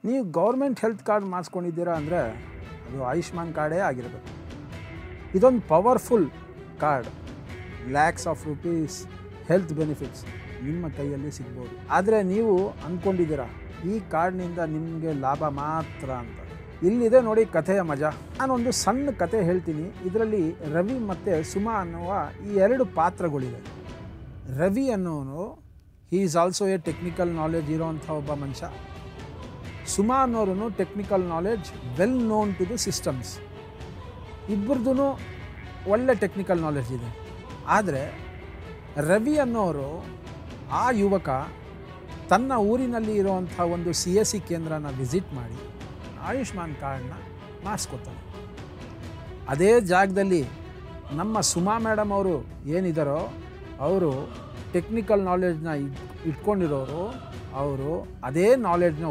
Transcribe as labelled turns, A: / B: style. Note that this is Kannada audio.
A: ನೀವು ಗೌರ್ಮೆಂಟ್ ಹೆಲ್ತ್ ಕಾರ್ಡ್ ಮಾಡಿಸ್ಕೊಂಡಿದ್ದೀರಾ ಅಂದರೆ ಅದು ಆಯುಷ್ಮಾನ್ ಕಾರ್ಡೇ ಆಗಿರಬೇಕು. ಇದೊಂದು powerful card. Lakhs of rupees health benefits ನಿಮ್ಮ ಕೈಯಲ್ಲಿ ಸಿಗ್ಬೋದು. ಆದರೆ ನೀವು ಅಂದ್ಕೊಂಡಿದ್ದೀರಾ ಈ ಕಾರ್ಡ್ನಿಂದ ನಿಮಗೆ ಲಾಭ ಮಾತ್ರ ಅಂತ. ಇಲ್ಲಿದೆ ನೋಡಿ ಕಥೆಯ ಮಜಾ. ನಾನೊಂದು ಸಣ್ಣ ಕಥೆ ಹೇಳ್ತೀನಿ. ಇದರಲ್ಲಿ ರವಿ ಮತ್ತು ಸುಮಾ ಅನ್ನುವ ಈ ಎರಡು ಪಾತ್ರಗಳಿವೆ. ರವಿ ಅನ್ನೋನು he is also a technical knowledge ಇರೋವಂಥ ಒಬ್ಬ ಮನುಷ್ಯ. ಸುಮಾ ಅನ್ನೋರು technical knowledge well known to the systems. ಇಬ್ಬರದೂ ಒಳ್ಳೆ ಟೆಕ್ನಿಕಲ್ ನಾಲೆಡ್ಜ್ ಇದೆ. ಆದರೆ ರವಿ ಅನ್ನೋರು ಆ ಯುವಕ ತನ್ನ ಊರಿನಲ್ಲಿ ಇರುವಂಥ ಒಂದು CSC ಕೇಂದ್ರನ ವಿಸಿಟ್ ಮಾಡಿ ಆಯುಷ್ಮಾನ್ ಕಾರ್ಡ್ನ ಮಾಡಿಸ್ಕೊತಾನೆ. ಅದೇ ಜಾಗದಲ್ಲಿ ನಮ್ಮ ಸುಮಾ ಮೇಡಮ್ ಅವರು ಏನಿದ್ದಾರೋ ಅವರು ಟೆಕ್ನಿಕಲ್ ನಾಲೆಡ್ಜ್ನ ಇಟ್ಕೊಂಡಿರೋರು, ಅವರು ಅದೇ ನಾಲೆಡ್ಜ್ನ